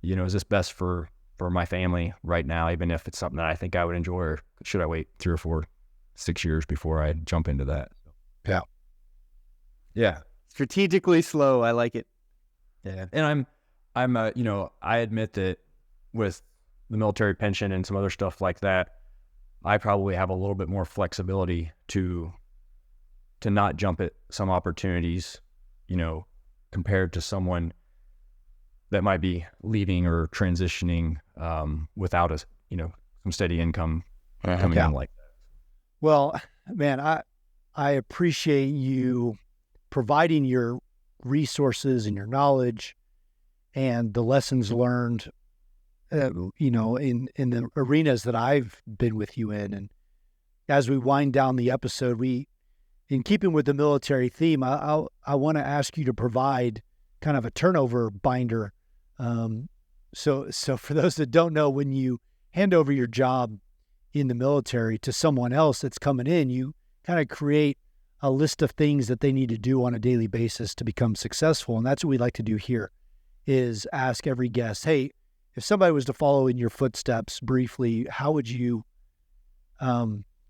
is this best for my family right now, even if it's something that I think I would enjoy, or should I wait 3 or 4, 6 years before I jump into that? Yeah. Yeah. Strategically slow. I like it. Yeah. And I admit that with the military pension and some other stuff like that, I probably have a little bit more flexibility to not jump at some opportunities, compared to someone that might be leaving or transitioning without some steady income coming in like that. Well, man, I appreciate you providing your resources and your knowledge and the lessons learned, in the arenas that I've been with you in. And as we wind down the episode, in keeping with the military theme, I want to ask you to provide kind of a turnover binder. So for those that don't know, when you hand over your job in the military to someone else that's coming in, you kind of create a list of things that they need to do on a daily basis to become successful. And that's what we like to do here, is ask every guest, hey, if somebody was to follow in your footsteps briefly, how would you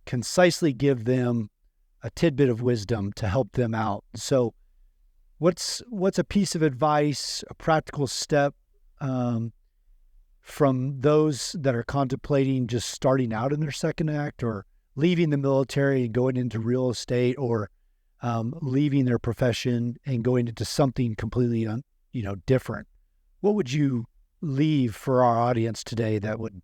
concisely give them a tidbit of wisdom to help them out? So what's a piece of advice, a practical step from those that are contemplating just starting out in their second act, or leaving the military and going into real estate, or leaving their profession and going into something completely different? What would you leave for our audience today that would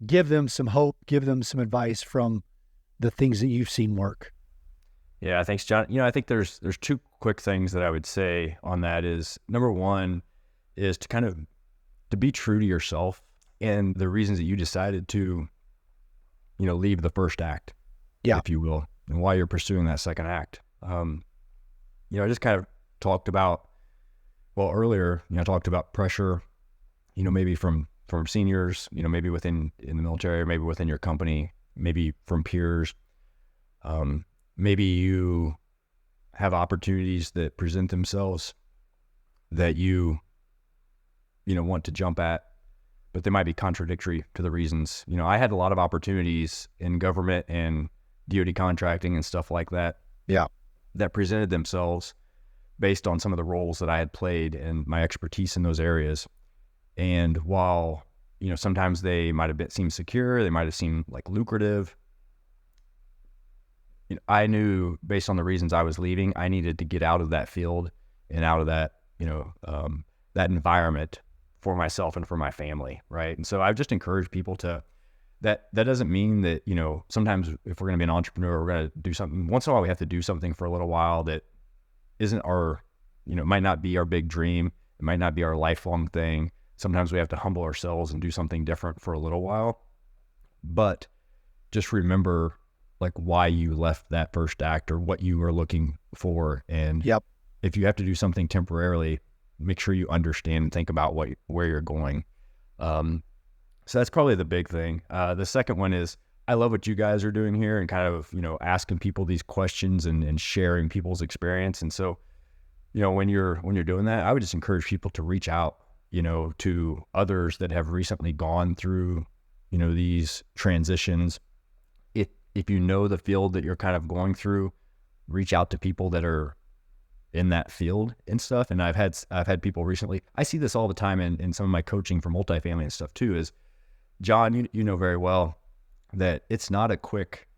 give them some hope, give them some advice from the things that you've seen work? Yeah, thanks, John. I think there's 2 quick things that I would say on that. Is number one is to kind of to be true to yourself and the reasons that you decided to, leave the first act, if you will, and why you're pursuing that second act. I just kind of talked about, earlier, I talked about pressure, maybe from seniors, maybe in the military, or maybe within your company, maybe from peers. Maybe you have opportunities that present themselves that you want to jump at, but they might be contradictory to the reasons. I had a lot of opportunities in government and DoD contracting and stuff like that. Yeah. That presented themselves based on some of the roles that I had played and my expertise in those areas. And while, sometimes they might have seemed secure, they might have seemed like lucrative, I knew based on the reasons I was leaving, I needed to get out of that field and out of that, that environment for myself and for my family, right? And so I've just encouraged people to, that doesn't mean that, sometimes if we're going to be an entrepreneur, we're going to do something, once in a while we have to do something for a little while that isn't our, might not be our big dream. It might not be our lifelong thing. Sometimes we have to humble ourselves and do something different for a little while. But just remember why you left that first act or what you were looking for. And if you have to do something temporarily, make sure you understand and think about where you're going. So that's probably the big thing. The second one is, I love what you guys are doing here and kind of, asking people these questions and sharing people's experience. And so, when you're doing that, I would just encourage people to reach out, to others that have recently gone through, these transitions. If you know the field that you're kind of going through, reach out to people that are in that field and stuff. And I've had people recently, I see this all the time in some of my coaching for multifamily and stuff too, is, John, you know very well that it's not a quick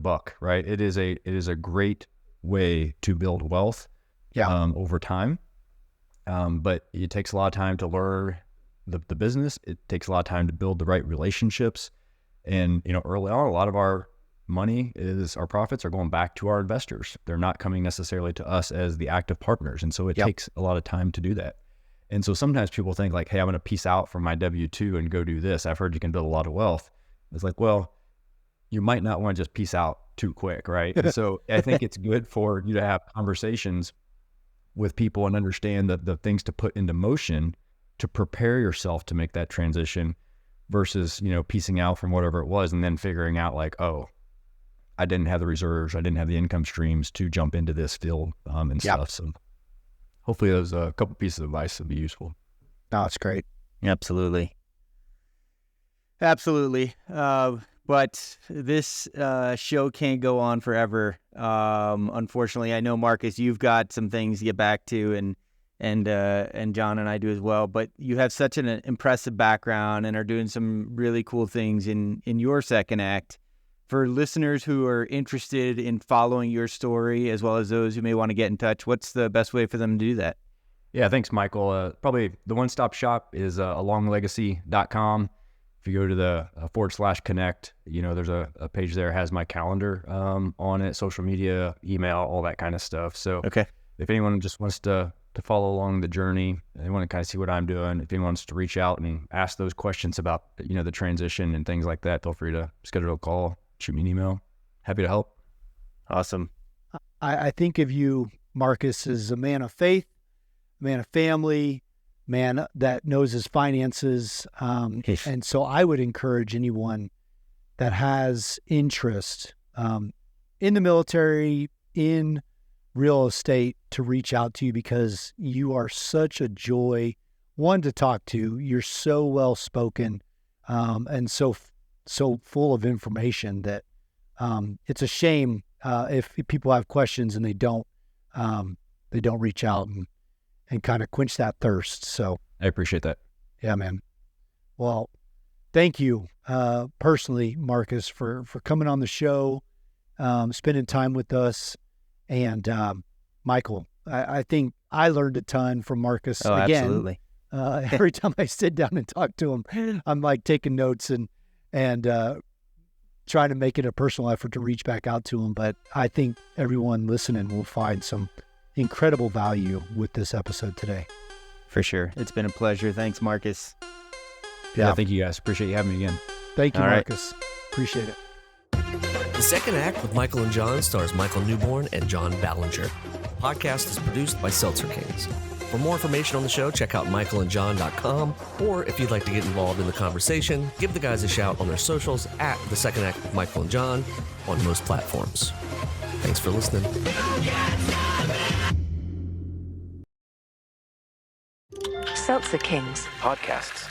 buck, right? It is a great way to build wealth over time. But it takes a lot of time to learn the business. It takes a lot of time to build the right relationships. And, early on, a lot of our money is, our profits are going back to our investors. They're not coming necessarily to us as the active partners. And so it takes a lot of time to do that. And so sometimes people think like, hey, I'm going to piece out from my W-2 and go do this. I've heard you can build a lot of wealth. It's like, well, you might not want to just piece out too quick, right? And so I think it's good for you to have conversations with people and understand the things to put into motion to prepare yourself to make that transition versus, piecing out from whatever it was and then figuring out like, oh, I didn't have the reserves, I didn't have the income streams to jump into this field and stuff. So hopefully those a couple pieces of advice would be useful. No, it's great. Absolutely. But this show can't go on forever. Unfortunately, I know, Marcus, you've got some things to get back to, and John and I do as well. But you have such an impressive background and are doing some really cool things in your second act. For listeners who are interested in following your story, as well as those who may want to get in touch, what's the best way for them to do that? Yeah, thanks, Michael. Probably the one-stop shop is alonglegacy.com. If you go to the /connect, there's a page there, has my calendar on it, social media, email, all that kind of stuff. So if anyone just wants to follow along the journey, they want to kind of see what I'm doing, if anyone wants to reach out and ask those questions about, the transition and things like that, feel free to schedule a call, shoot me an email. Happy to help. Awesome. I think of you, Marcus, as a man of faith, a man of family, man that knows his finances. And so I would encourage anyone that has interest in the military, in real estate, to reach out to you, because you are such a joy, one, to talk to. You're so well spoken and so full of information that it's a shame if people have questions and they don't reach out and kind of quench that thirst. So I appreciate that. Yeah, man. Well, thank you personally, Marcus, for coming on the show, spending time with us. And Michael, I think I learned a ton from Marcus. Oh, again. Absolutely. Every time I sit down and talk to him, I'm like taking notes and trying to make it a personal effort to reach back out to him. But I think everyone listening will find some incredible value with this episode today. For sure. It's been a pleasure. Thanks, Marcus. Yeah, thank you guys. Appreciate you having me again. Thank you, All right. Marcus. Appreciate it. The Second Act with Michael and John stars Michael Newborn and John Ballinger. The podcast is produced by Seltzer Kings. For more information on the show, check out michaelandjohn.com, or if you'd like to get involved in the conversation, give the guys a shout on their socials at The Second Act with Michael and John on most platforms. Thanks for listening. Seltzer Kings Podcasts.